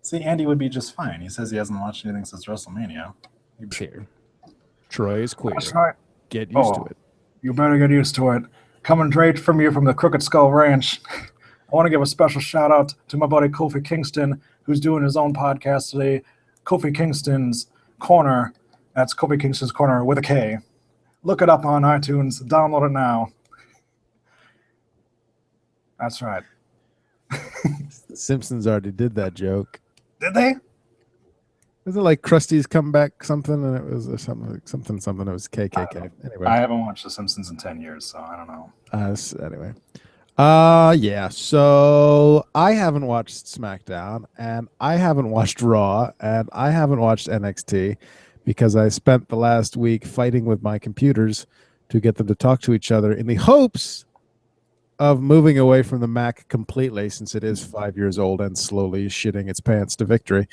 See, Andy would be just fine. He says he hasn't watched anything since WrestleMania. Queer. Troy is queer. That's right. Get used to it. You better get used to it. Coming straight from you from the Crooked Skull Ranch. I want to give a special shout out to my buddy Kofi Kingston, who's doing his own podcast today. Kofi Kingston's Corner. That's Kofi Kingston's Corner with a K. Look it up on iTunes. Download it now. That's right. The Simpsons already did that joke. Did they? Was it like Krusty's Comeback something? And it was something. It was KKK. Anyway, I haven't watched The Simpsons in 10 years, so I don't know. Anyway. Yeah. So I haven't watched SmackDown, and I haven't watched Raw, and I haven't watched NXT because I spent the last week fighting with my computers to get them to talk to each other in the hopes of moving away from the Mac completely, since it is 5 years old and slowly shitting its pants to victory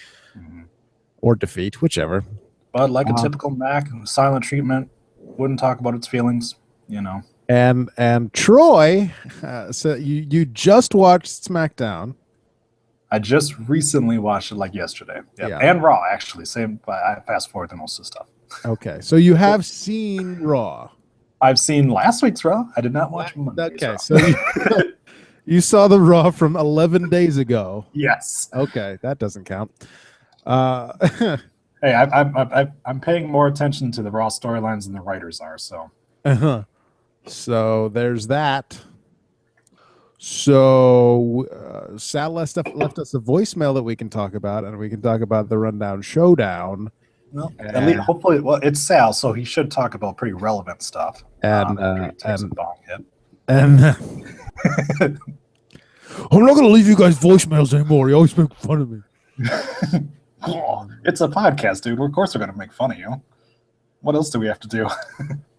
or defeat, whichever. But like a typical Mac, silent treatment, wouldn't talk about its feelings, you know. And Troy, so you just watched SmackDown. I just recently watched it like yesterday. Yep. Yeah. And Raw, actually. Same. I fast forward to most of the stuff. Okay. So you have seen Raw. I've seen last week's Raw. I did not watch Monday's Raw. So you saw the Raw from 11 days ago. Yes. Okay. That doesn't count. Hey, I'm paying more attention to the Raw storylines than the writers are, so. So there's that. So Sal left us a voicemail that we can talk about, and we can talk about the Rundown Showdown. Well, at least hopefully, well, it's Sal, so he should talk about pretty relevant stuff. And I'm not going to leave you guys voicemails anymore. You always make fun of me. It's a podcast, dude. Of course, we're going to make fun of you. What else do we have to do?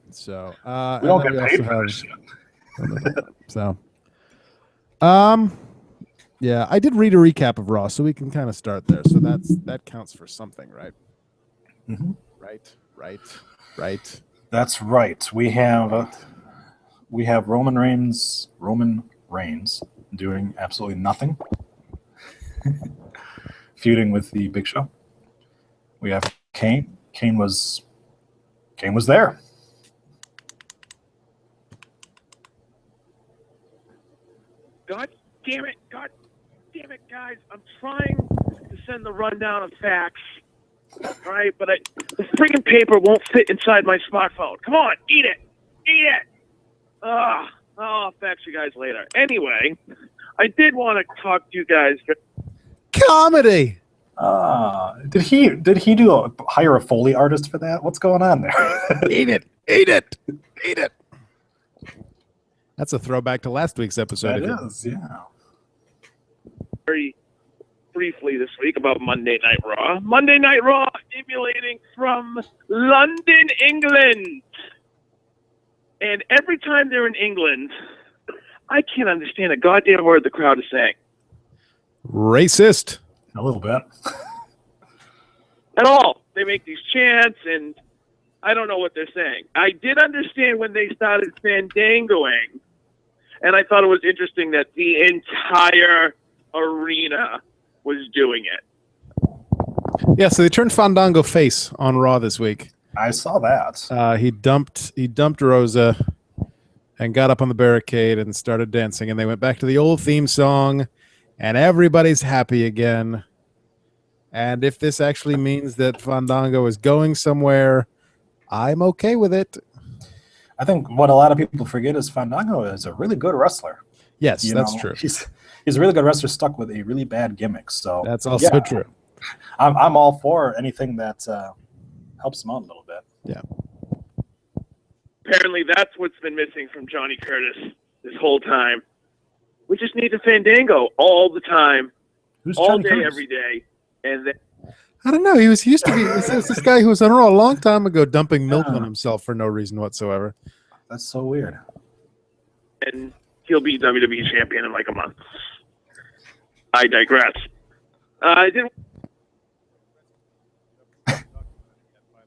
So we don't get paid for this shit. So, yeah, I did read a recap of Raw, so we can kind of start there. So that counts for something, right? Mm-hmm. Right. That's right. We have Roman Reigns doing absolutely nothing, feuding with the Big Show. We have Kane. Kane was there. God damn it, guys. I'm trying to send the rundown of facts, right? But the freaking paper won't fit inside my smartphone. Come on, eat it. I'll fax you guys later. Anyway, I did want to talk to you guys. Comedy! Did he hire a Foley artist for that? What's going on there? Eat it. That's a throwback to last week's episode. It is, yeah. Very briefly this week about Monday Night Raw. Monday Night Raw emulating from London, England. And every time they're in England, I can't understand a goddamn word the crowd is saying. Racist. A little bit. At all. They make these chants, and I don't know what they're saying. I did understand when they started fandangoing, and I thought it was interesting that the entire arena was doing it. Yeah, so they turned Fandango face on Raw this week. I saw that. He dumped Rosa and got up on the barricade and started dancing, and they went back to the old theme song, and everybody's happy again. And if this actually means that Fandango is going somewhere, I'm okay with it. I think what a lot of people forget is Fandango is a really good wrestler. Yes, that's true. He's a really good wrestler stuck with a really bad gimmick. So that's also true. I'm all for anything that helps him out a little bit. Yeah. Apparently that's what's been missing from Johnny Curtis this whole time. We just need a Fandango all the time. Who's all Johnny day, Curtis? Every day. And I don't know. He used to be this guy who was on Raw a long time ago dumping milk on himself for no reason whatsoever. That's so weird. And he'll be WWE champion in like a month. I digress. I didn't.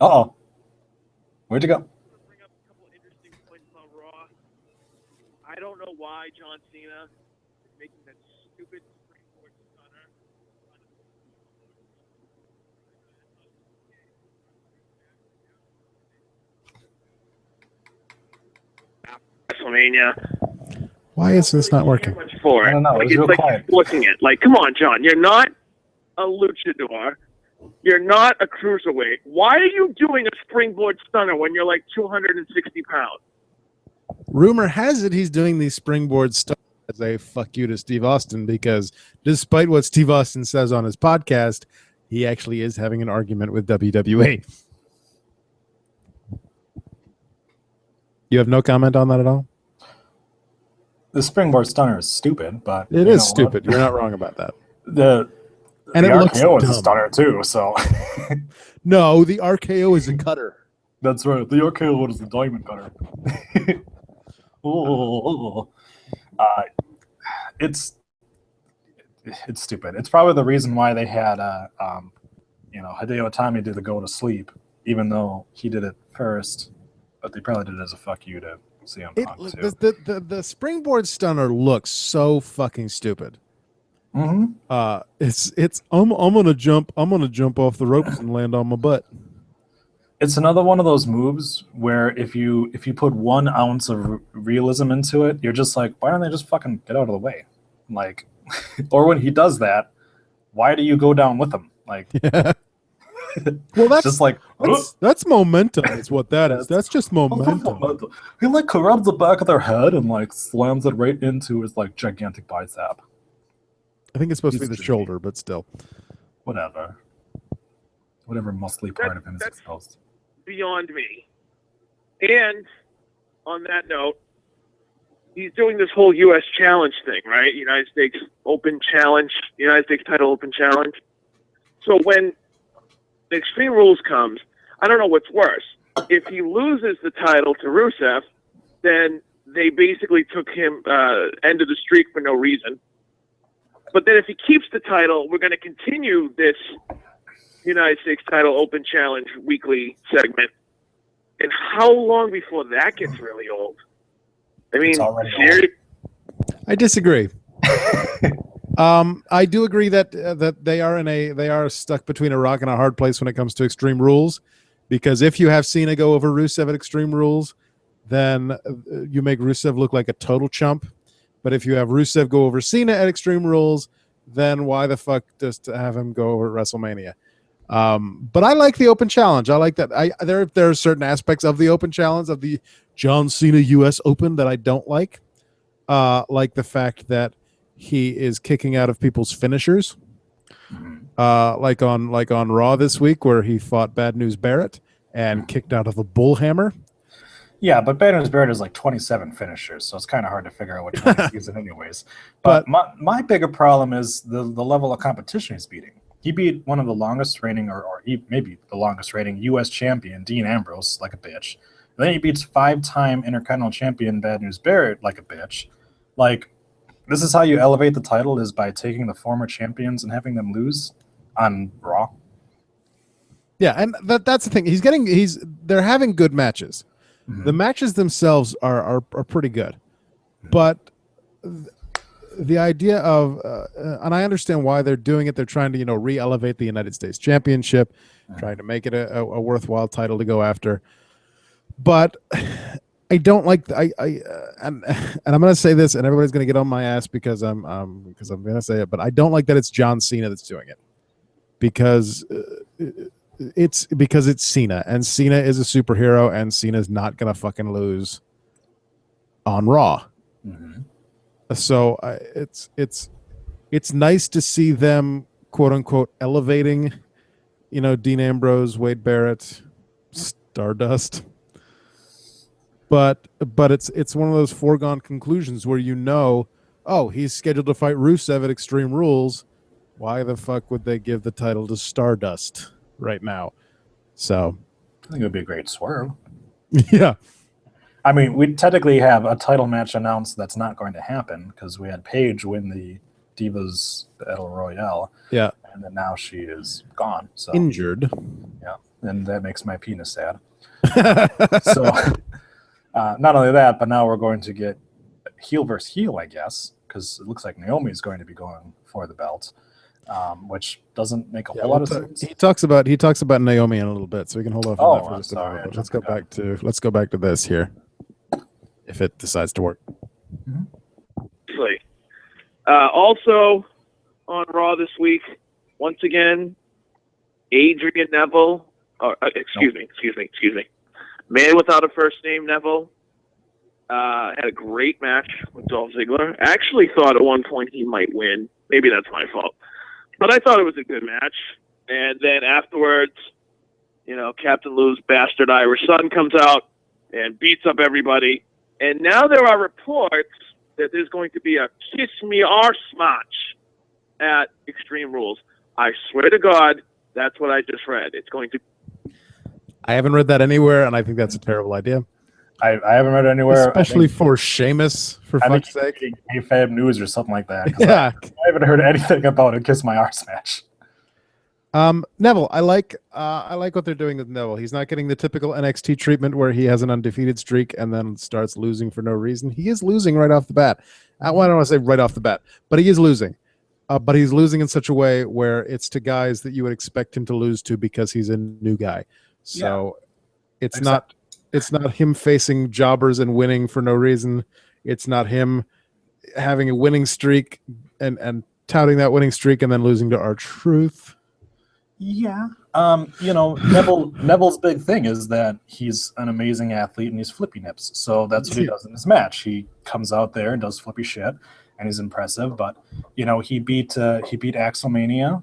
Uh-oh. Where'd you go? Bring up a couple of interesting points about Raw. I don't know why John Cena is making that stupid WrestleMania. Why is this not working? Much for it. I don't know. Like, It was it's real like quiet. forcing it. Like, come on, John. You're not a luchador. You're not a cruiserweight. Why are you doing a springboard stunner when you're like 260 pounds? Rumor has it he's doing these springboard stuff as a fuck you to Steve Austin, because despite what Steve Austin says on his podcast, he actually is having an argument with WWE. You have no comment on that at all? The springboard stunner is stupid, but It is stupid. You're not wrong about that. And the it looks RKO is a dumb. stunner too, so No, the RKO is a cutter. that's right. The RKO is the diamond cutter. It's stupid. It's probably the reason why they had Hideo Itami do the go to sleep, even though he did it first, but they probably did it as a fuck you to CM Punk too. The springboard stunner looks so fucking stupid. Mm-hmm. It's I'm gonna jump off the ropes and land on my butt. It's another one of those moves where if you put 1 ounce of realism into it, you're just like, why don't they just fucking get out of the way? Like, or when he does that, why do you go down with him? Like, Yeah. Well, that's just like that's momentum. Is what that is. That's just momentum. He like grabs the back of their head and like slams it right into his like gigantic bicep. I think it's supposed to be the He's shoulder, but still. Whatever muscly part of him is exposed. Beyond me. And on that note, he's doing this whole U.S. challenge thing, right? United States Open Challenge, United States Title Open Challenge. So when the Extreme Rules comes, I don't know what's worse. If he loses the title to Rusev, then they basically took him end of the streak for no reason. But then if he keeps the title, we're going to continue this United States Title Open Challenge weekly segment. And how long before that gets really old? I mean, seriously? I disagree. I do agree that they are stuck between a rock and a hard place when it comes to Extreme Rules, because if you have Cena go over Rusev at Extreme Rules, then you make Rusev look like a total chump. But if you have Rusev go over Cena at Extreme Rules, then why the fuck just have him go over WrestleMania? But I like the Open Challenge. I like that. There are certain aspects of the Open Challenge, of the John Cena U.S. Open, that I don't like the fact that he is kicking out of people's finishers, like on Raw this week, where he fought Bad News Barrett and kicked out of a bullhammer. Yeah, but Bad News Barrett is like 27 finishers, so it's kind of hard to figure out which one he's using anyways. But my bigger problem is the level of competition he's beating. He beat one of the longest reigning, or maybe the longest reigning U.S. champion, Dean Ambrose, like a bitch. And then he beats 5-time Intercontinental champion Bad News Barrett like a bitch. Like, this is how you elevate the title, is by taking the former champions and having them lose on Raw. Yeah, and that's the thing. They're having good matches. Mm-hmm. The matches themselves are pretty good, but the idea of and I understand why they're doing it. They're trying to re-elevate the United States Championship, trying to make it a worthwhile title to go after. But I don't like and I'm going to say this, and everybody's going to get on my ass because I'm going to say it, but I don't like that it's John Cena that's doing it, because it's Cena, and Cena is a superhero, and Cena's not going to fucking lose on Raw. Mm-hmm. So it's nice to see them, quote unquote, elevating, Dean Ambrose, Wade Barrett, Stardust. But it's one of those foregone conclusions where he's scheduled to fight Rusev at Extreme Rules. Why the fuck would they give the title to Stardust right now? So I think it would be a great swerve. Yeah. I mean, we technically have a title match announced that's not going to happen, because we had Paige win the Divas Battle Royale. Yeah. And then now she is gone. So injured. Yeah. And that makes my penis sad. So not only that, but now we're going to get heel versus heel, I guess, because it looks like Naomi is going to be going for the belt, which doesn't make a whole lot of sense. He talks about Naomi in a little bit, so we can hold off on that for just a sorry, moment. Let's go back to this here. if it decides to work. Also on Raw this week, once again, Adrian Neville. Excuse me. Man without a first name, Neville. Had a great match with Dolph Ziggler. I actually thought at one point he might win. Maybe that's my fault. But I thought it was a good match. And then afterwards, Captain Lou's bastard Irish son comes out and beats up everybody. And now there are reports that there's going to be a Kiss Me Arse match at Extreme Rules. I swear to God, that's what I just read. It's going to... I haven't read that anywhere, and I think that's a terrible idea. I haven't read it anywhere. Especially for Sheamus, for fuck's sake. AFAB News or something like that. Yeah. I haven't heard anything about a Kiss My Arse match. Neville, I like what they're doing with Neville. He's not getting the typical NXT treatment where he has an undefeated streak and then starts losing for no reason. He is losing right off the bat. Well, I don't want to say right off the bat, but he is losing. But he's losing in such a way where it's to guys that you would expect him to lose to because he's a new guy. So it's not him facing jobbers and winning for no reason. It's not him having a winning streak and touting that winning streak and then losing to R-Truth. Yeah. Neville's big thing is that he's an amazing athlete and he's flippy nips. So that's what he does in his match. He comes out there and does flippy shit and he's impressive. But, he beat Axelmania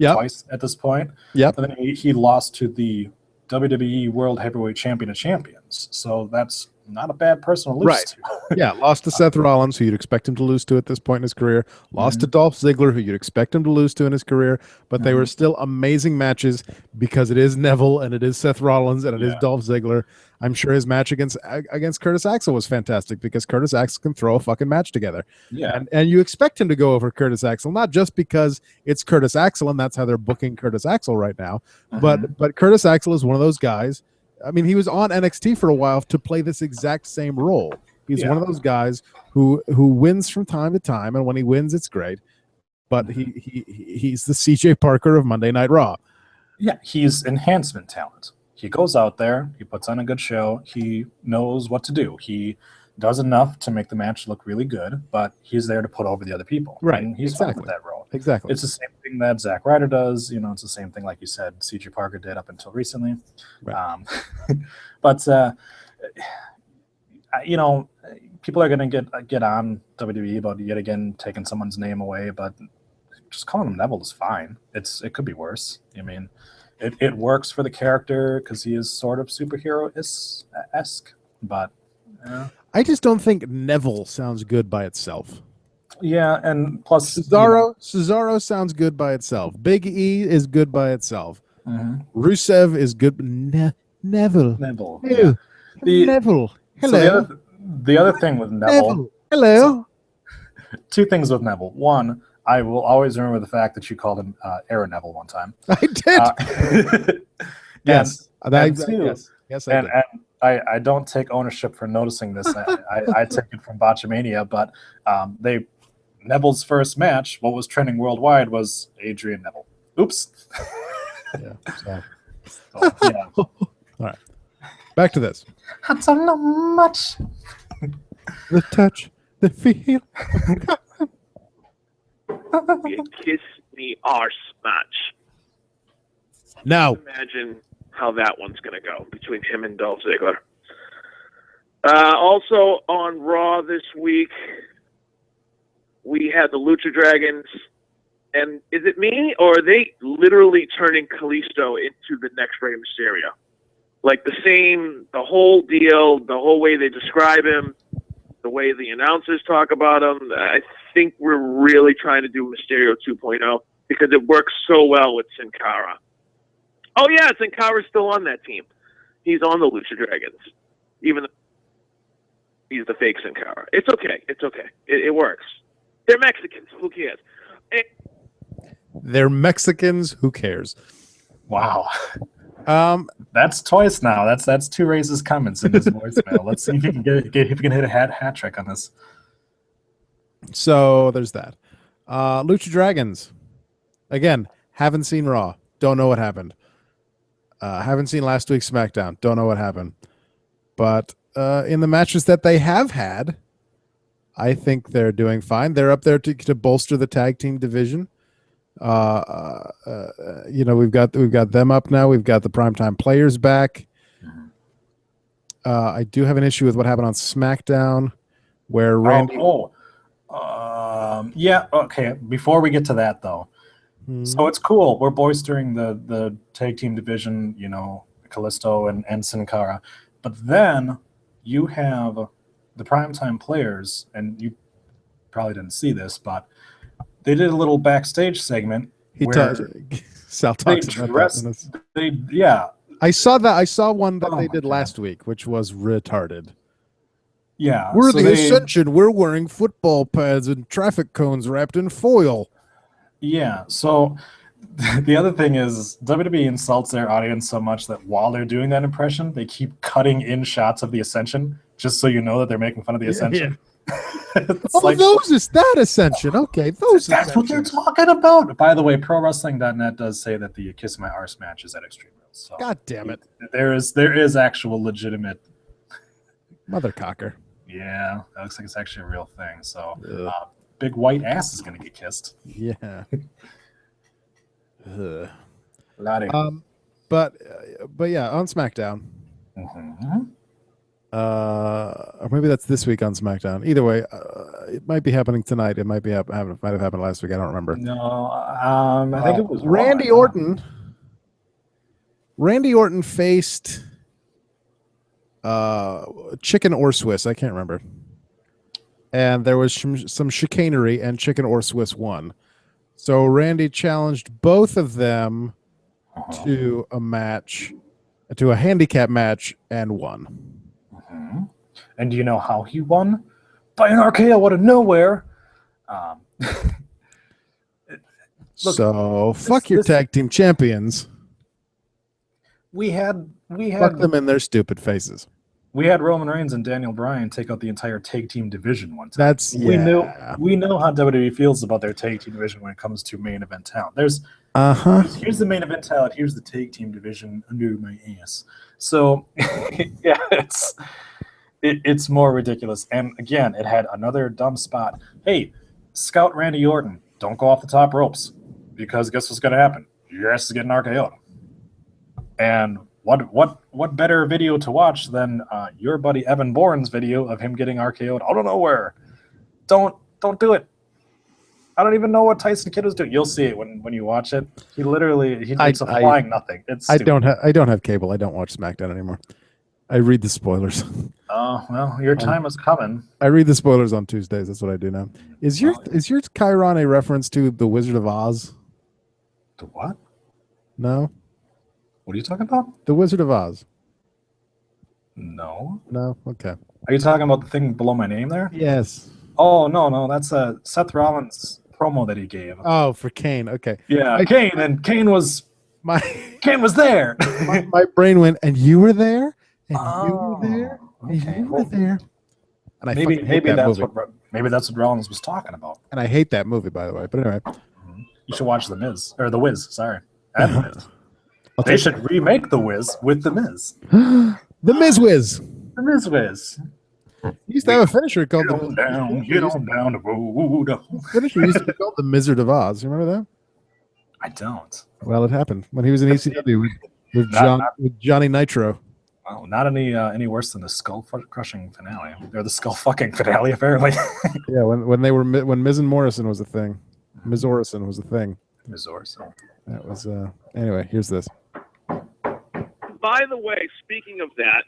twice at this point. Yep. And then he lost to the WWE World Heavyweight Champion of Champions. So that's not a bad person to lose to. Yeah, lost to Seth Rollins, who you'd expect him to lose to at this point in his career. Lost to Dolph Ziggler, who you'd expect him to lose to in his career. But they were still amazing matches because it is Neville and it is Seth Rollins and it is Dolph Ziggler. I'm sure his match against Curtis Axel was fantastic because Curtis Axel can throw a fucking match together. Yeah. And you expect him to go over Curtis Axel, not just because it's Curtis Axel and that's how they're booking Curtis Axel right now, but Curtis Axel is one of those guys. I mean, he was on NXT for a while to play this exact same role. He's one of those guys who wins from time to time, and when he wins, it's great. But he's the CJ Parker of Monday Night Raw. Yeah, he's enhancement talent. He goes out there, he puts on a good show, he knows what to do. He does enough to make the match look really good, but he's there to put over the other people. Right, and he's fine with that role. Exactly. It's the same thing that Zack Ryder does. It's the same thing, like you said, CJ Parker did up until recently. Right. But people are going to get on WWE about yet again taking someone's name away, but just calling him Neville is fine. It could be worse. I mean, it works for the character because he is sort of superhero-esque, but I just don't think Neville sounds good by itself. Yeah, and plus Cesaro sounds good by itself. Big E is good by itself. Rusev is good. Neville. Yeah. Neville. Hello. So the other thing with Neville. Hello. Two things with Neville. One, I will always remember the fact that you called him Aaron Neville one time. I did. Yes. Yes, I did. And I don't take ownership for noticing this. I took it from Botchamania, but Neville's first match, what was trending worldwide, was Adrian Neville. Oops. Yeah. All right. Back to this. I don't know much. The touch, the feel. Be a Kiss Me Arse match. Now. Imagine how that one's going to go between him and Dolph Ziggler. Also on Raw this week, we had the Lucha Dragons. And is it me, or are they literally turning Kalisto into the next Rey Mysterio? Like the whole deal, the whole way they describe him, the way the announcers talk about him. I think we're really trying to do Mysterio 2.0 because it works so well with Sin Cara. Oh, yeah, Sin Cara's still on that team. He's on the Lucha Dragons, even though he's the fake Sin Cara. It's okay. It's okay. It works. They're Mexicans. Who cares? They're Mexicans. Who cares? Wow. That's twice now. That's two raises comments in his voicemail. Let's see if he can if he can hit a hat trick on this. So there's that. Lucha Dragons. Again, haven't seen Raw. Don't know what happened. Haven't seen last week's SmackDown. Don't know what happened. But in the matches that they have had, I think they're doing fine. They're up there to bolster the tag team division. We've got them up now. We've got the primetime players back. I do have an issue with what happened on SmackDown, where Randy. Yeah. Okay. Before we get to that, though, so it's cool. We're bolstering the tag team division. Kalisto and Sin Cara, but then you have the primetime players, and you probably didn't see this, but they did a little backstage segment. Sal talks about that. I saw that. I saw one that they did last week, which was retarded. Yeah, we're the Ascension. We're wearing football pads and traffic cones wrapped in foil. Yeah. So the other thing is WWE insults their audience so much that while they're doing that impression, they keep cutting in shots of the Ascension, just so you know that they're making fun of the Ascension. Those is that Ascension. Okay, that's what they're talking about. By the way, ProWrestling.net does say that the Kiss My Arse match is at Extreme Rules. So God damn it. There is actual legitimate mothercocker. Yeah, that looks like it's actually a real thing. So big white ass is gonna get kissed. Yeah. But yeah, on SmackDown. Or maybe that's this week on SmackDown. Either way, it might be happening tonight. It might have happened last week. I don't remember. No, I think it was Randy Orton. Randy Orton faced Chicken or Swiss. I can't remember. And there was some chicanery, and Chicken or Swiss won. So Randy challenged both of them to a match, to a handicap match, and won. And do you know how he won? By an RKO out of nowhere. Fuck your tag team champions. We had fuck them in their stupid faces. We had Roman Reigns and Daniel Bryan take out the entire tag team division one time. We know how WWE feels about their tag team division when it comes to main event talent. Here's the main event talent. Here's the tag team division under my ass. So yeah, it's more ridiculous. And again, it had another dumb spot. Hey, scout Randy Orton, don't go off the top ropes, because guess what's going to happen? Your ass is getting RKO'd. And what better video to watch than your buddy Evan Bourne's video of him getting RKO'd out of nowhere? Don't do it. I don't even know what Tyson Kidd was doing. You'll see it when you watch it. He's applying nothing. It's I don't have cable. I don't watch SmackDown anymore. I read the spoilers. Oh well, your time is coming. I read the spoilers on Tuesdays. That's what I do now. Is your Chiron a reference to the Wizard of Oz? The what? No. What are you talking about? The Wizard of Oz. No. Okay. Are you talking about the thing below my name there? Yes. Oh no, that's Seth Rollins promo that he gave. Oh, for Kane. Okay. Yeah, Kane, and Kane was there. my brain went, and you were there, and you were there, and you were there. And I maybe that's what Rollins was talking about. And I hate that movie, by the way. But anyway, you should watch The Miz or The Wiz. Sorry, and The Miz. They should remake The Wiz with The Miz. The Miz Wiz. The Miz Wiz. He used to have a finisher called Get on down the road. Finisher used to be called the Wizard of Oz. You remember that? I don't. Well, it happened when he was in ECW with Johnny Nitro. Well, not any worse than the skull crushing finale, or the skull fucking finale, apparently. Yeah, when Miz and Morrison was a thing. Miz Orison was a thing. Miz Orison. That was anyway. Here's this. By the way, speaking of that.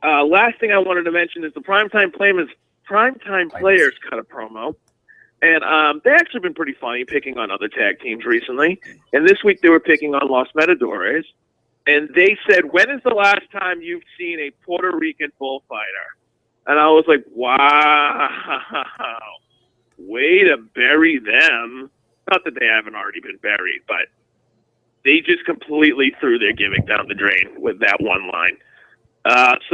Last thing I wanted to mention is the Primetime Players cut a promo. And they've actually been pretty funny picking on other tag teams recently. And this week they were picking on Los Matadores. And they said, when is the last time you've seen a Puerto Rican bullfighter? And I was like, wow, way to bury them. Not that they haven't already been buried, but they just completely threw their gimmick down the drain with that one line.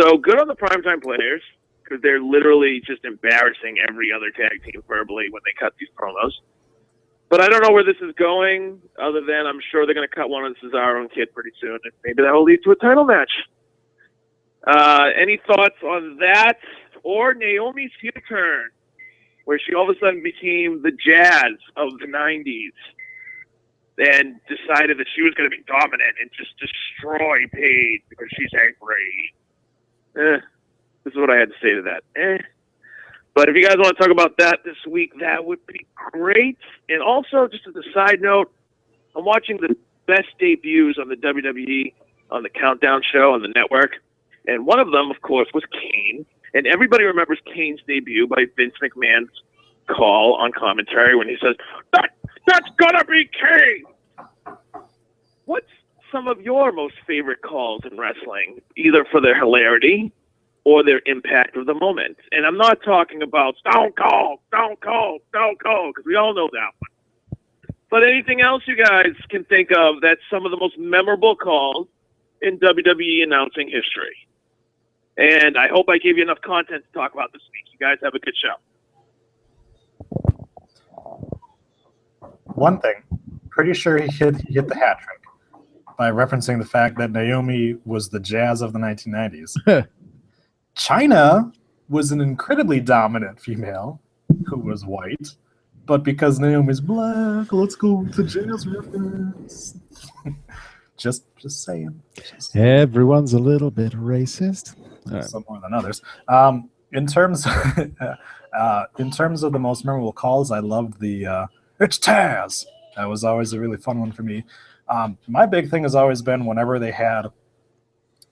So good on the Primetime Players, because they're literally just embarrassing every other tag team verbally when they cut these promos. But I don't know where this is going, other than I'm sure they're going to cut one on Cesaro and Kid pretty soon, and maybe that will lead to a title match. Any thoughts on that? Or Naomi's heel turn, where she all of a sudden became the Jazz of the 90s and decided that she was going to be dominant and just destroy Paige because she's angry. This is what I had to say to that. But if you guys want to talk about that this week, that would be great. And also, just as a side note, I'm watching the best debuts on the WWE on the Countdown show on the network. And one of them, of course, was Kane. And everybody remembers Kane's debut by Vince McMahon's call on commentary when he says, that's gonna be Kane! What's some of your most favorite calls in wrestling, either for their hilarity or their impact of the moment? And I'm not talking about Stone Cold, because we all know that one. But anything else you guys can think of that's some of the most memorable calls in WWE announcing history. And I hope I gave you enough content to talk about this week. You guys have a good show. One thing, pretty sure he hit the hat trick by referencing the fact that Naomi was the Jazz of the 1990s. China was an incredibly dominant female who was white, but because Naomi's black, let's go to Jazz reference. Just saying. Everyone's a little bit racist. Some more than others. In terms of the most memorable calls, I loved the "It's Taz." That was always a really fun one for me. My big thing has always been whenever they had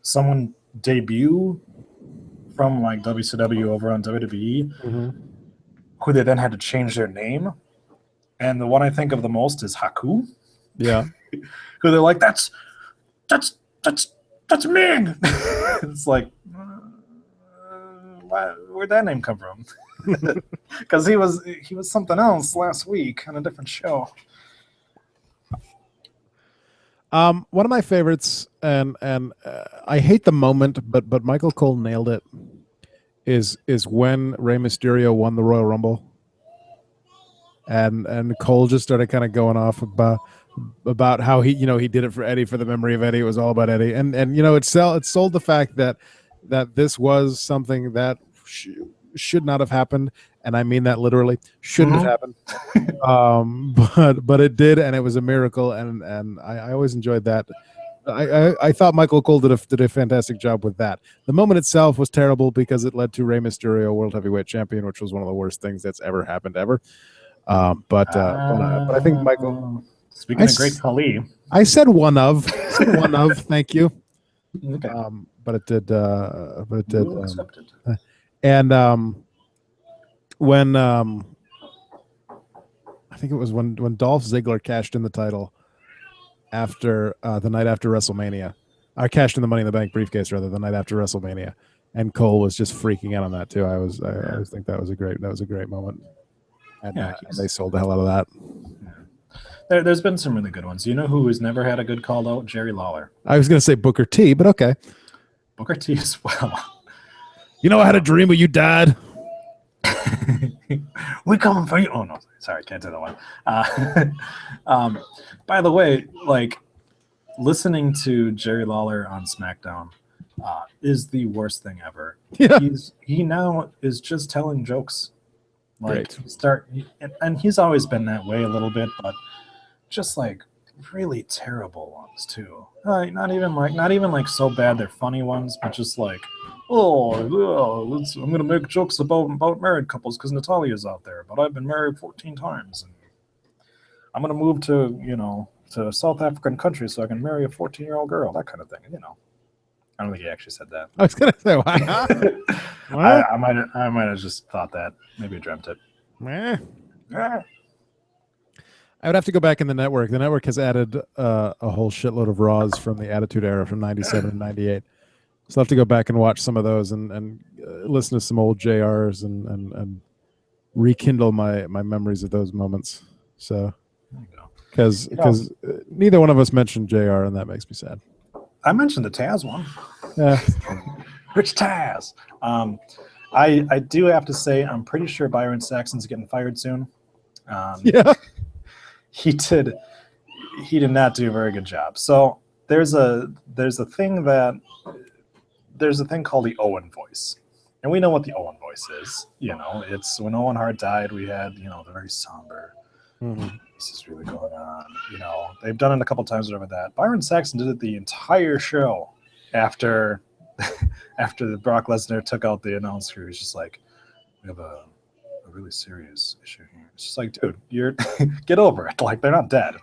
someone debut from like WCW over on WWE, who they then had to change their name. And the one I think of the most is Haku. Yeah. Who they're like, that's Ming. It's like, where'd that name come from? Because he was something else last week on a different show. One of my favorites, and I hate the moment, but Michael Cole nailed it. Is when Rey Mysterio won the Royal Rumble, and Cole just started kind of going off about how he did it for Eddie, for the memory of Eddie. It was all about Eddie, and it sold the fact that this was something that should not have happened, and I mean that literally. Shouldn't have happened, but it did, and it was a miracle, and I always enjoyed that. I thought Michael Cole did a fantastic job with that. The moment itself was terrible because it led to Rey Mysterio World Heavyweight Champion, which was one of the worst things that's ever happened ever. But I think Michael. Speaking of Great Khali, I said one of. Thank you. Okay. But it did. Accepted. And when I think it was when Dolph Ziggler cashed in the title after the night after WrestleMania, I cashed in the Money in the Bank briefcase rather the night after WrestleMania, and Cole was just freaking out on that too. I always think that was a great moment, and they sold the hell out of that. There's been some really good ones. You know who has never had a good call out? Jerry Lawler. I was going to say Booker T, but okay. Booker T as well. You know, I had a dream of you, Dad. We coming for you. Oh no, sorry, can't do that one. By the way, like listening to Jerry Lawler on SmackDown is the worst thing ever. Yeah. He now is just telling jokes. Like Great. and he's always been that way a little bit, but just like really terrible ones too. Not even like so bad they're funny ones, but just like, I'm gonna make jokes about married couples because Natalia's out there, but I've been married 14 times, and I'm gonna move to a South African country so I can marry a 14-year-old girl, that kind of thing. I don't think he actually said that. I was gonna say, wow. I might have just thought that. Maybe I dreamt it. I would have to go back in the network. The network has added a whole shitload of Raws from the Attitude Era from 97 and 98. So I'll have to go back and watch some of those and listen to some old JRs and rekindle my memories of those moments. So, because neither one of us mentioned JR, and that makes me sad. I mentioned the Taz one. Yeah. Rich Taz. I do have to say, I'm pretty sure Byron Saxon's getting fired soon. Yeah. He did not do a very good job. So there's a thing that there's a thing called the Owen voice. And we know what the Owen voice is. You know, it's when Owen Hart died, we had, you know, the very somber, this is really going on. You know, they've done it a couple times over that. Byron Saxton did it the entire show after after Brock Lesnar took out the announcer. He's just like, we have a really serious issue here. It's just like, dude, you're get over it. Like, they're not dead.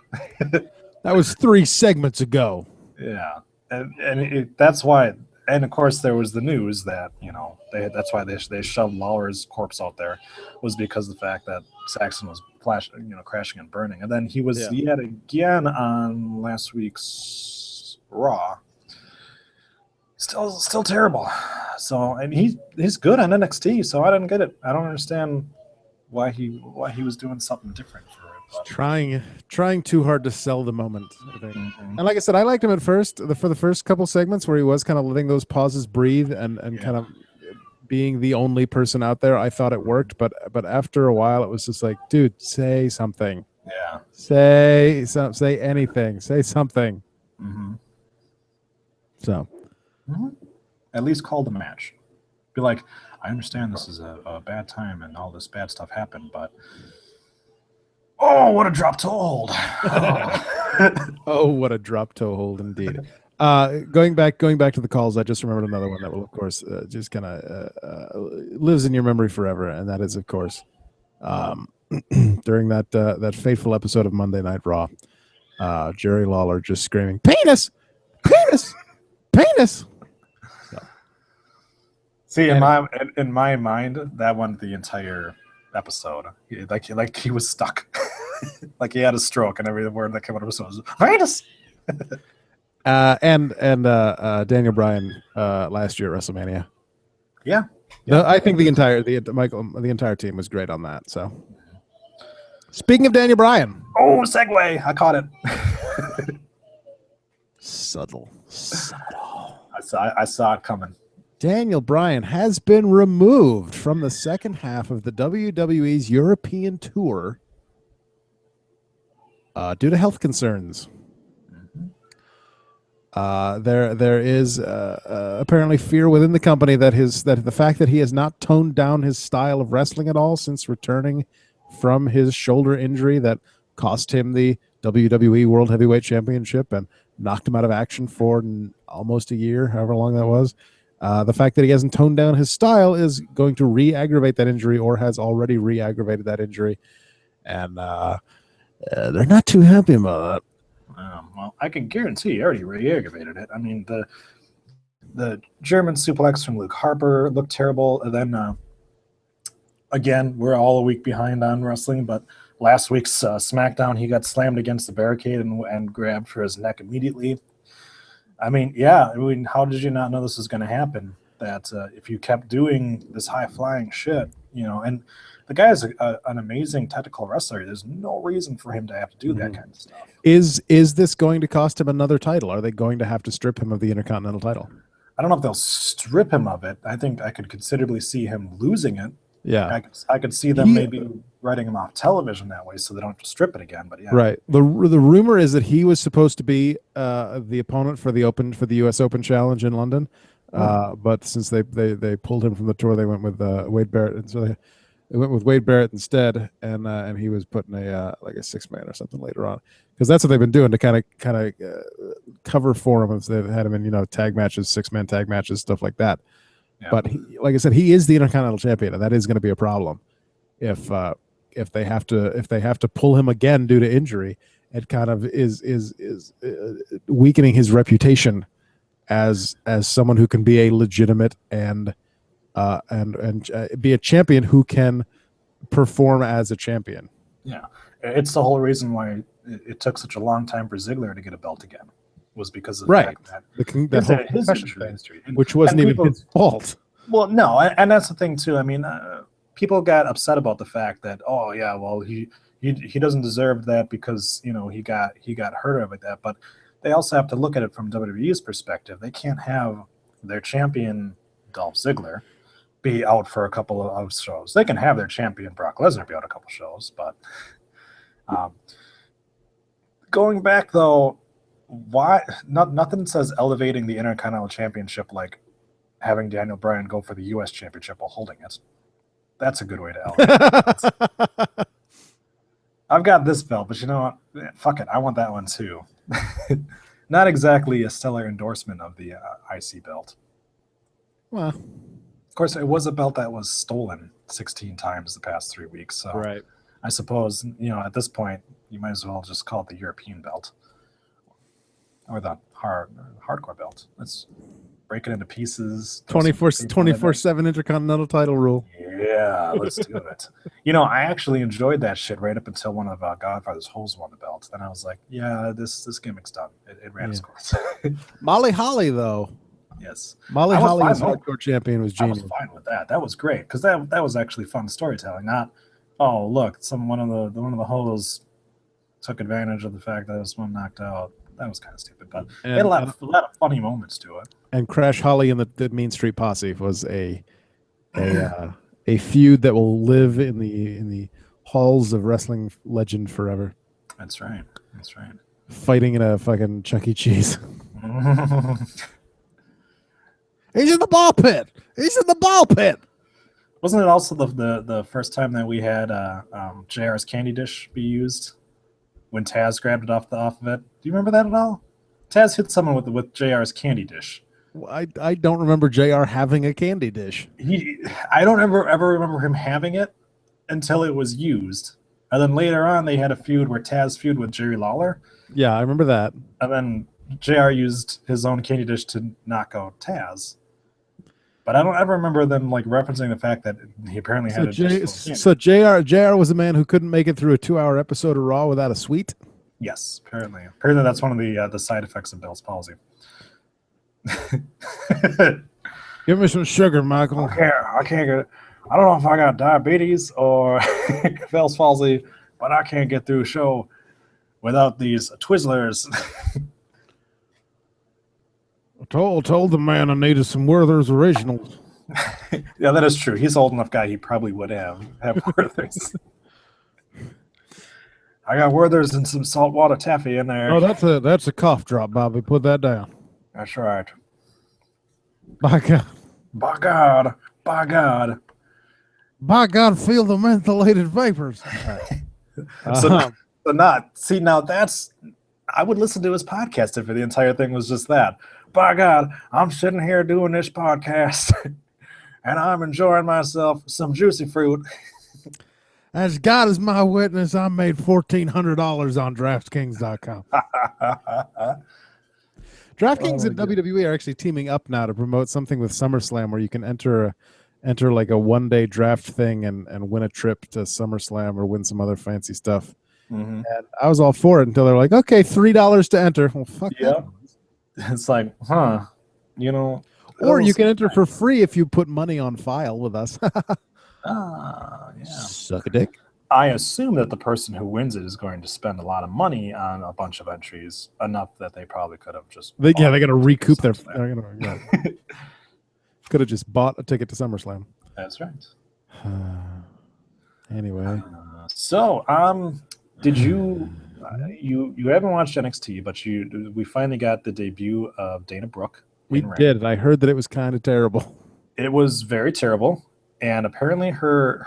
That was 3 segments ago. Yeah. And that's why. And of course, there was the news that, you know, that's why they shoved Lawler's corpse out there, was because of the fact that Saxon was crashing and burning. And then he was yet again on last week's Raw. Still terrible. So, and he's good on NXT. So I didn't get it. I don't understand why he was doing something different for it. Trying too hard to sell the moment, I think. And like I said, I liked him at first for the first couple segments where he was kind of letting those pauses breathe and kind of being the only person out there. I thought it worked, but after a while, it was just like, dude, say something. Yeah. Say anything. Say something. So. At least call the match. Be like, I understand this is a bad time and all this bad stuff happened, but oh, what a drop toe hold! Oh, what a drop toe hold indeed. Going back to the calls, I just remembered another one that will, of course, just kind of lives in your memory forever, and that is, of course, during that fateful episode of Monday Night Raw, Jerry Lawler just screaming, "Penis, penis, penis!" See, in my mind, that went the entire episode. Like he was stuck. Like he had a stroke, and every word that came out of his mouth was "Venus." And Daniel Bryan last year at WrestleMania. Yeah. I think the entire team was great on that. So, speaking of Daniel Bryan, segue! I caught it. Subtle. I saw it coming. Daniel Bryan has been removed from the second half of the WWE's European tour due to health concerns. There is apparently fear within the company that the fact that he has not toned down his style of wrestling at all since returning from his shoulder injury that cost him the WWE World Heavyweight Championship and knocked him out of action for almost a year, however long that was. The fact that he hasn't toned down his style is going to re-aggravate that injury, or has already re-aggravated that injury, and they're not too happy about that. Well, I can guarantee he already re-aggravated it. I mean, the German suplex from Luke Harper looked terrible, and then again, we're all a week behind on wrestling, but last week's SmackDown, he got slammed against the barricade and grabbed for his neck immediately. I mean, how did you not know this was going to happen? That if you kept doing this high-flying shit, you know, and the guy is an amazing technical wrestler. There's no reason for him to have to do that kind of stuff. Is this going to cost him another title? Are they going to have to strip him of the Intercontinental title? I don't know if they'll strip him of it. I think I could considerably see him losing it. Yeah. I could see them maybe writing him off television that way so they don't have to strip it again. But yeah. Right. The rumor is that he was supposed to be the opponent for the US Open Challenge in London. But since they pulled him from the tour, they went with Wade Barrett, and so they went with Wade Barrett instead, and he was put in a like a 6-man or something later on, because that's what they've been doing to kind of cover for him. They've had him in tag matches, 6-man tag matches, stuff like that. Yeah. But like I said, he is the Intercontinental Champion, and that is going to be a problem if they have to pull him again due to injury. It kind of is weakening his reputation as someone who can be a legitimate and be a champion who can perform as a champion. Yeah, it's the whole reason why it took such a long time for Ziggler to get a belt again, was because of the fact that his history, which wasn't even his fault. Well, no, and that's the thing too. I mean, people got upset about the fact that, oh yeah, well he doesn't deserve that because he got hurt like that. But they also have to look at it from WWE's perspective. They can't have their champion Dolph Ziggler be out for a couple of shows. They can have their champion Brock Lesnar be out a couple shows, but going back though, why nothing says elevating the Intercontinental Championship like having Daniel Bryan go for the U.S. Championship while holding it. That's a good way to elevate. I've got this belt, but you know what? Fuck it. I want that one too. Not exactly a stellar endorsement of the IC belt. Well, of course, it was a belt that was stolen 16 times the past 3 weeks. So right. I suppose, at this point, you might as well just call it the European belt. Or the hardcore belt. Let's break it into pieces. 24/7 Intercontinental title rule. Yeah, let's do it. I actually enjoyed that shit right up until one of Godfather's hoes won the belt. Then I was like, yeah, this gimmick's done. It ran its course. Molly Holly, though. Yes. Molly Holly as hardcore champion was genius. I was fine with that. That was great because that was actually fun storytelling. Not, oh look, one of the hoes took advantage of the fact that this one knocked out. That was kind of stupid, but it had a lot of funny moments to it. And Crash Holly and the Mean Street Posse was a feud that will live in the halls of wrestling legend forever. That's right. Fighting in a fucking Chuck E. Cheese. He's in the ball pit. Wasn't it also the first time that we had JR's candy dish be used when Taz grabbed it off of it? Do you remember that at all? Taz hit someone with JR's candy dish. I don't remember JR having a candy dish. I don't ever remember him having it until it was used. And then later on, they had a feud where Taz feud with Jerry Lawler. Yeah, I remember that. And then JR used his own candy dish to knock out Taz. But I don't ever remember them referencing the fact that he apparently had a dish. So JR was a man who couldn't make it through a 2-hour episode of Raw without a sweet? Yes, apparently. Apparently that's one of the side effects of Bell's palsy. Give me some sugar, Michael. I can't get it. I don't know if I got diabetes or Bell's palsy, but I can't get through a show without these Twizzlers. I told the man I needed some Werther's Originals. Yeah, that is true. He's an old enough guy. He probably would have Werther's. I got Werther's and some saltwater taffy in there. Oh, that's a cough drop, Bobby. Put that down. That's right. By God. By God. By God. By God, feel the mentholated vapors. Now that's, I would listen to his podcast if the entire thing was just that. By God, I'm sitting here doing this podcast and I'm enjoying myself some juicy fruit. As God is my witness, I made $1,400 on DraftKings.com. DraftKings and WWE are actually teaming up now to promote something with SummerSlam where you can enter like a one-day draft thing and win a trip to SummerSlam or win some other fancy stuff. Mm-hmm. And I was all for it until they're like, okay, $3 to enter. Well, fuck that. It's like, huh, Or you can enter for free if you put money on file with us. Yeah. Suck a dick. I assume that the person who wins it is going to spend a lot of money on a bunch of entries, enough that they probably could have just. They got to recoup their. Could have just bought a ticket to SummerSlam. That's right. Anyway. Did you you haven't watched NXT, but we finally got the debut of Dana Brooke. We did. I heard that it was kind of terrible. It was very terrible, and apparently her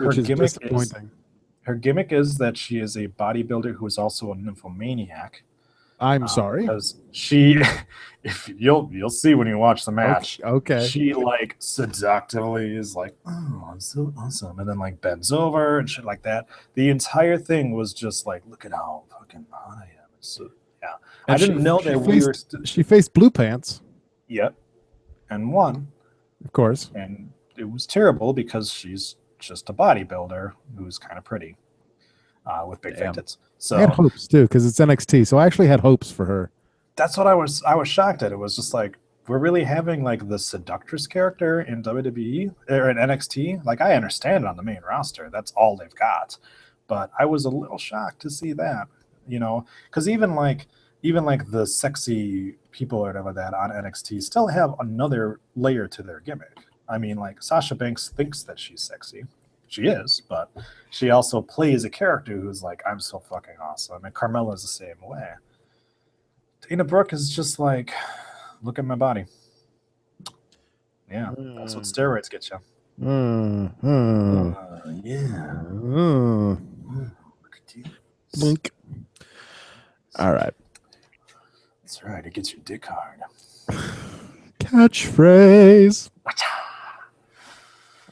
gimmick is that she is a bodybuilder who is also a nymphomaniac. I'm sorry. Because if you'll see when you watch the match. Okay. She seductively is like, oh, I'm so awesome, and then bends over and shit like that. The entire thing was just like, look at how fucking hot I am. So yeah, and I didn't know that she faced Blue Pants. Yep, and won, of course. And it was terrible because she's just a bodybuilder who's kind of pretty, with big fat tits. So I had hopes too because it's NXT. So I actually had hopes for her. That's what I was shocked at. It was just like, we're really having the seductress character in WWE or in NXT. I understand it on the main roster. That's all they've got. But I was a little shocked to see that, because even the sexy people or whatever that on NXT still have another layer to their gimmick. I mean, Sasha Banks thinks that she's sexy. She is, but she also plays a character who's like, I'm so fucking awesome. And Carmella's the same way. Dana Brooke is just like, look at my body. Yeah, that's what steroids get you. Yeah. Look at you. Blink. All right. That's right. It gets your dick hard. Catchphrase.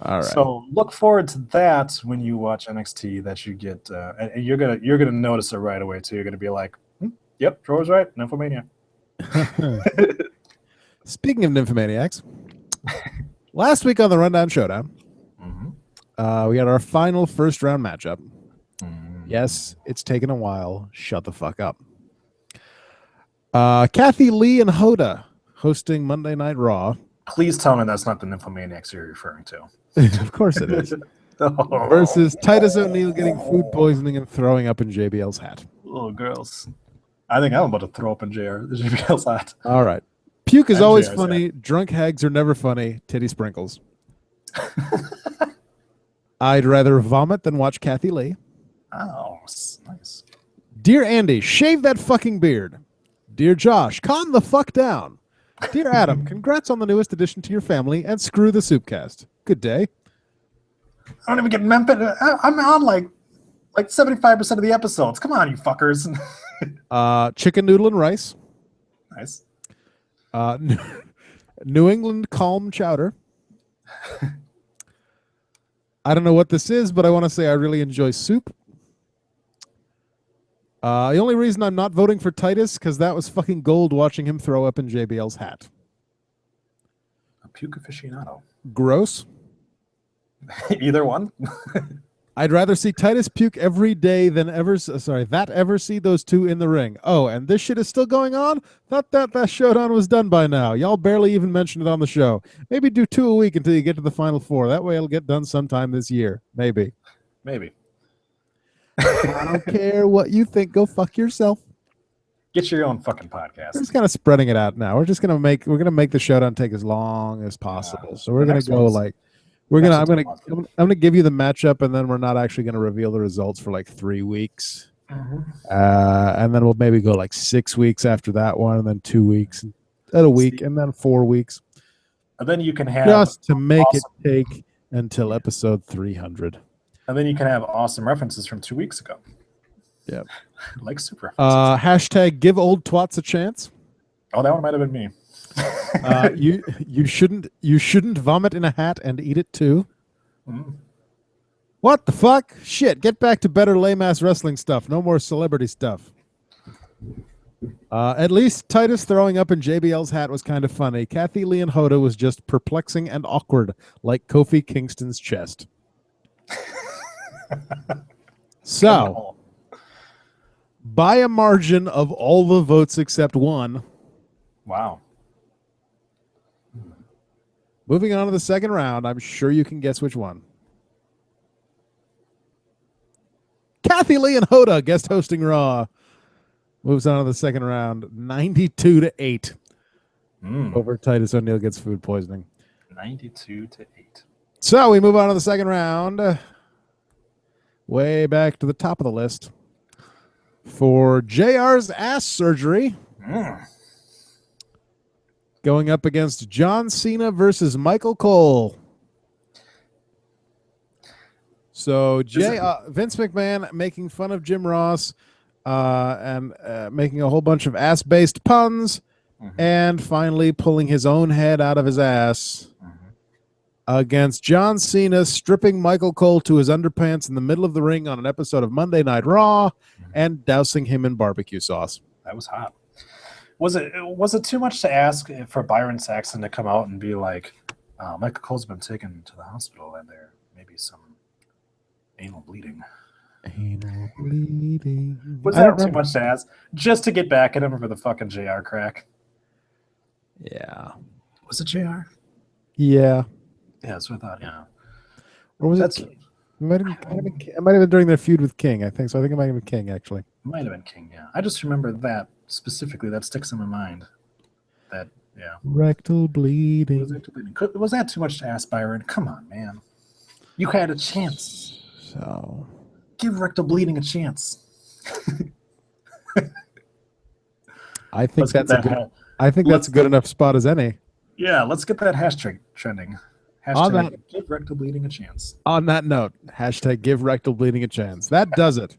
All right. So look forward to that when you watch NXT. That you get, and you're gonna notice it right away too. You're gonna be like, "Yep, Troy was right. Nymphomania." Speaking of nymphomaniacs, last week on the Rundown Showdown, we had our final first round matchup. Yes, it's taken a while. Shut the fuck up. Kathy Lee and Hoda hosting Monday Night Raw. Please tell me that's not the nymphomaniacs you're referring to. Of course it is. Versus Titus O'Neil getting food poisoning and throwing up in JBL's hat. Oh, girls. I think I'm about to throw up in JBL's hat. All right. Puke is always JR's funny. Drunk hags are never funny. Titty sprinkles. I'd rather vomit than watch Kathy Lee. Oh, nice. Dear Andy, shave that fucking beard. Dear Josh, calm the fuck down. Dear Adam, congrats on the newest addition to your family, and screw the Soupcast. Good day. I don't even get Memphis. I'm on like 75% of the episodes. Come on, you fuckers. Chicken noodle and rice. Nice. New England calm chowder. I don't know what this is, but I want to say I really enjoy soup. The only reason I'm not voting for Titus, because that was fucking gold watching him throw up in JBL's hat. A puke aficionado. Gross. Either one. I'd rather see Titus puke every day than ever see those two in the ring. Oh, and this shit is still going on? Thought that showdown was done by now. Y'all barely even mentioned it on the show. Maybe do 2 a week until you get to the final 4. That way it'll get done sometime this year. Maybe. I don't care what you think. Go fuck yourself. Get your own fucking podcast. We're just kind of spreading it out now. We're gonna make the showdown take as long as possible. So we're gonna go like I'm gonna give you the matchup, and then we're not actually gonna reveal the results for like 3 weeks. And then we'll maybe go like 6 weeks after that one, and then 2 weeks, and a week, and then 4 weeks. And then you can have just to make it take until episode 300. And then you can have awesome references from 2 weeks ago. Yeah. Like super references. Hashtag give old twats a chance. Oh, that one might have been me. You shouldn't vomit in a hat and eat it too. What the fuck? Shit, get back to better lame-ass wrestling stuff. No more celebrity stuff. At least Titus throwing up in JBL's hat was kind of funny. Kathy Lee and Hoda was just perplexing and awkward, like Kofi Kingston's chest. So, by a margin of all the votes except one. Wow. Moving on to the second round, I'm sure you can guess which one. Kathy Lee and Hoda guest hosting Raw. Moves on to the second round, 92-8. Over Titus O'Neil gets food poisoning. 92-8. So we move on to the second round. Way back to the top of the list. For JR's ass surgery. Going up against John Cena versus Michael Cole. So Vince McMahon making fun of Jim Ross and making a whole bunch of ass-based puns, and finally pulling his own head out of his ass against John Cena stripping Michael Cole to his underpants in the middle of the ring on an episode of Monday Night Raw and dousing him in barbecue sauce. That was hot. Was it too much to ask for Byron Saxton to come out and be like, Michael Cole's been taken to the hospital and there may be some anal bleeding? Anal bleeding. Was that too much to ask? Just to get back at him for the fucking JR crack? Yeah. Was it JR? Yeah. Yeah, that's what I thought, yeah. Or was it? It might have been during their feud with King, I think. So I think it might have been King, actually. It might have been King, yeah. I just remember that specifically. That sticks in my mind. That, yeah. Rectal bleeding. Was that too much to ask, Byron? Come on, man. You had a chance. So give rectal bleeding a chance. I think that's a good enough spot as any. Yeah, let's get that hashtag trending. Hashtag give rectal bleeding a chance. On that note, hashtag give rectal bleeding a chance. That does it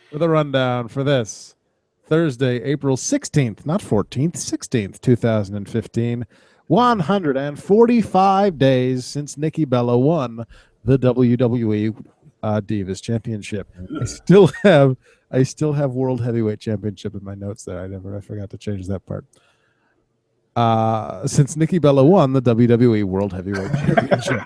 for the rundown for this Thursday, April 16th, not 14th, 16th, 2015. 145 days since Nikki Bella won the WWE Divas Championship. I still have World Heavyweight Championship in my notes there. I forgot to change that part. Since Nikki Bella won the WWE World Heavyweight Championship.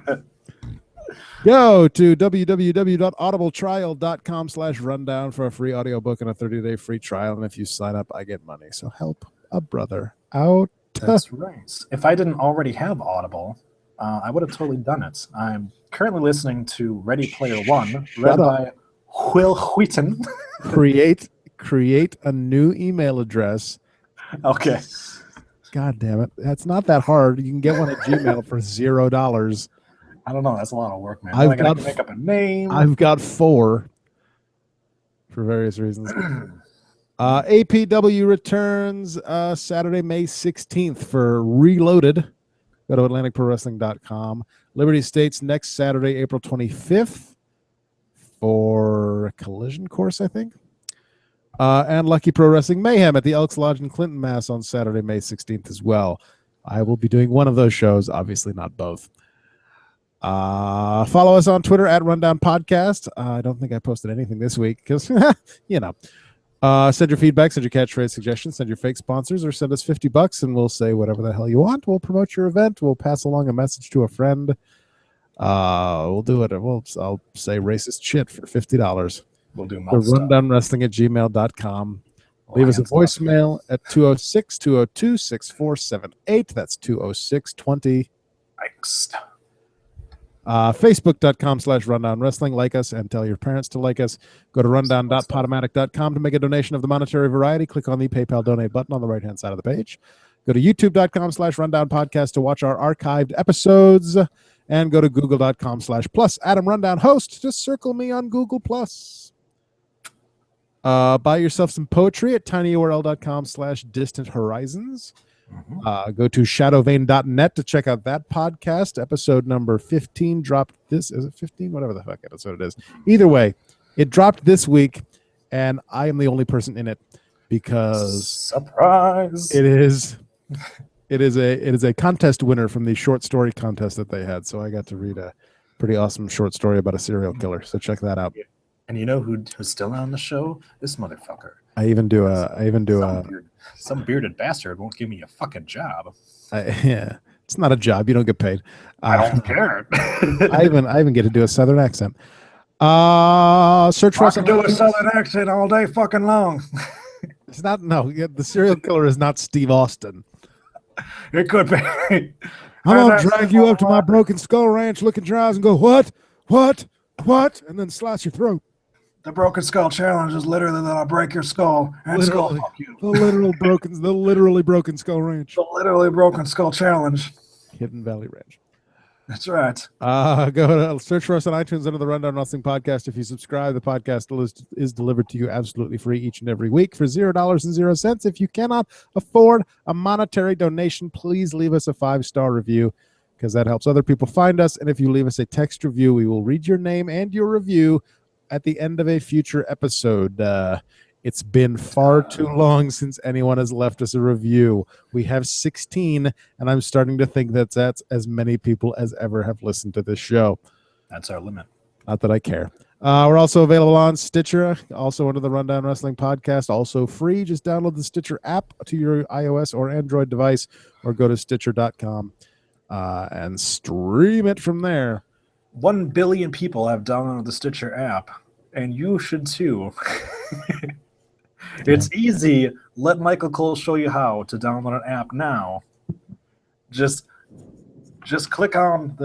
Go to www.audibletrial.com/rundown for a free audiobook and a 30-day free trial. And if you sign up, I get money. So help a brother out. That's right. If I didn't already have Audible, I would have totally done it. I'm currently listening to Ready Player One, read by Will Wheaton. Create a new email address. Okay. God damn it. That's not that hard. You can get one at Gmail for $0. I don't know. That's a lot of work, man. I got to make up a name. I've got 4 for various reasons. APW returns Saturday, May 16th for Reloaded. Go to AtlanticProWrestling.com. Liberty States next Saturday, April 25th for a Collision Course, I think. And Lucky Pro Wrestling Mayhem at the Elks Lodge in Clinton, Mass. on Saturday, May 16th as well. I will be doing one of those shows, obviously not both. Follow us on Twitter at Rundown Podcast. I don't think I posted anything this week because, send your feedback, send your catchphrase suggestions, send your fake sponsors, or send us $50 and we'll say whatever the hell you want. We'll promote your event. We'll pass along a message to a friend. We'll do it. I'll say racist shit for $50. We'll do rundownwrestling@gmail.com. Leave us a voicemail at 206-202-6478. That's 206-20. Next. Facebook.com/rundownwrestling. Like us and tell your parents to like us. Go to rundown.podomatic.com to make a donation of the monetary variety. Click on the PayPal donate button on the right-hand side of the page. Go to youtube.com/rundown podcast to watch our archived episodes. And go to google.com/plus Adam Rundown host to circle me on Google+. Buy yourself some poetry at tinyurl.com/distant horizons. Go to shadowvein.net to check out that podcast. Episode number 15 dropped this. Is it 15? Whatever the fuck episode it is. Either way, it dropped this week, and I am the only person in it because surprise. It is a contest winner from the short story contest that they had. So I got to read a pretty awesome short story about a serial killer. So check that out. And you know who's still on the show? This motherfucker. Some bearded bastard won't give me a fucking job. Yeah, it's not a job. You don't get paid. I don't care. I even get to do a southern accent. Search for us. I can do a southern accent all day fucking long. It's not. No, the serial killer is not Steve Austin. It could be. I'm gonna drag you up to my Broken Skull Ranch, look in your eyes, and go, what, and then slice your throat. The Broken Skull Challenge is literally that I'll break your skull and skull fuck you. The literally Broken Skull Ranch. The literally Broken Skull Challenge. Hidden Valley Ranch. That's right. Go to search for us on iTunes under the Rundown Wrestling Podcast. If you subscribe, the podcast is delivered to you absolutely free each and every week for $0.00. If you cannot afford a monetary donation, please leave us a 5-star review because that helps other people find us. And if you leave us a text review, we will read your name and your review at the end of a future episode. It's been far too long since anyone has left us a review. We have 16, and I'm starting to think that's as many people as ever have listened to this show. That's our limit. Not that I care. We're also available on Stitcher, also under the Rundown Wrestling Podcast, also free. Just download the Stitcher app to your iOS or Android device, or go to Stitcher.com and stream it from there. 1 billion people have downloaded the Stitcher app, and you should too. It's easy. Let Michael Cole show you how to download an app now. Just click on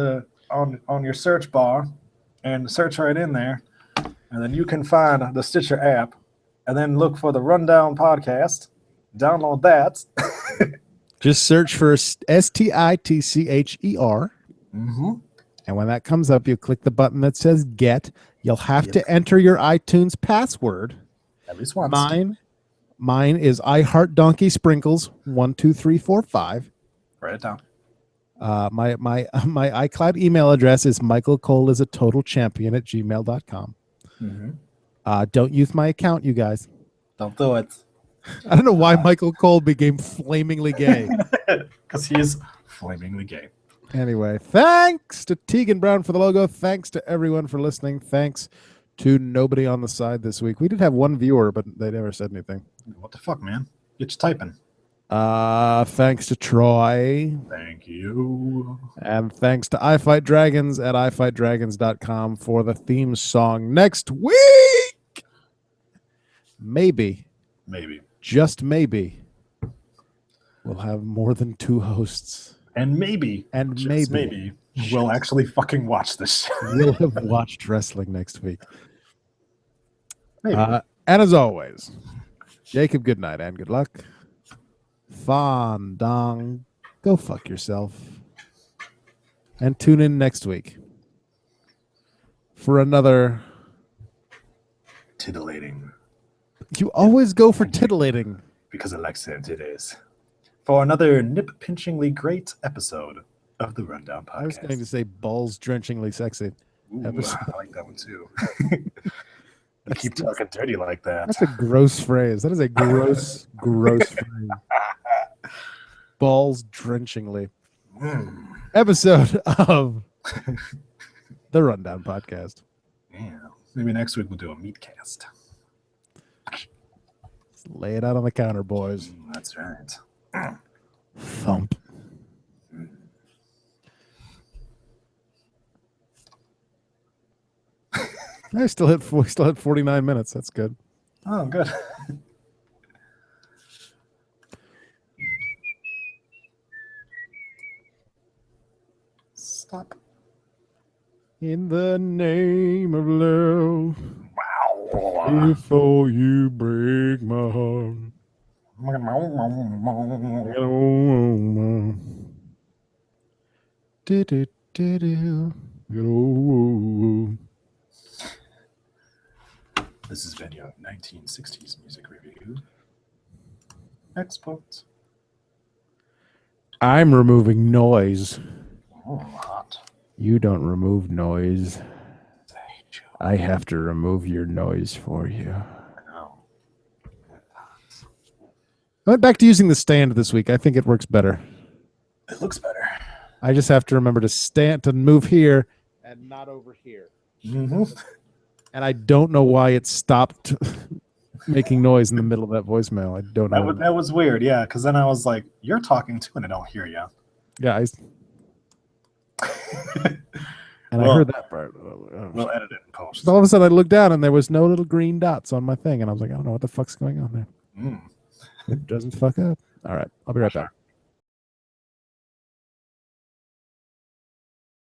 your search bar and search right in there, and then you can find the Stitcher app, and then look for the Rundown Podcast. Download that. Just search for STITCHER. Mm-hmm. And when that comes up, you click the button that says Get. You'll have to enter your iTunes password. At least once. Mine is I Heart Donkey Sprinkles 12345. Write it down. My iCloud email address is michaelcole@gmail.com. Don't use my account, you guys. Don't do it. I don't know why Michael Cole became flamingly gay. Because he is flamingly gay. Anyway, thanks to Tegan Brown for the logo. Thanks to everyone for listening. Thanks to nobody on the side this week. We did have one viewer, but they never said anything. What the fuck, man? Get you typing. Thanks to Troy. Thank you. And thanks to I Fight Dragons at ifightdragons.com for the theme song. Next week, maybe, just maybe, we'll have more than 2 hosts. And maybe, we'll actually fucking watch this show. We'll have watched wrestling next week. Maybe. And as always, Jacob, good night and good luck. Fan Dong, go fuck yourself. And tune in next week for another Titillating. You always go for titillating. Because I like saying titties. For another nip-pinchingly great episode of the Rundown Podcast. I was going to say balls-drenchingly sexy. Ooh, I like that one too. You keep talking dirty like that. That's a gross phrase. That is a gross phrase. Balls-drenchingly. Episode of the Rundown Podcast. Yeah. Maybe next week we'll do a meat cast. Lay it out on the counter, boys. That's right. Thump. I still hit 49 minutes. That's good. Oh, good. Stop. In the name of love. Wow. Before you break my heart. This has been your 1960s music review. Export. I'm removing noise. Oh, hot. You don't remove noise. I have to remove your noise for you. I went back to using the stand this week. I think it works better. It looks better. I just have to remember to move here and not over here. Mm-hmm. And I don't know why it stopped making noise in the middle of that voicemail. I don't know. That was weird, yeah, because then I was like, you're talking too, and I don't hear you. Yeah. And I heard that part. We'll edit it in post. So all of a sudden I looked down and there was no little green dots on my thing. And I was like, I don't know what the fuck's going on there. It doesn't fuck up. All right. I'll be right back.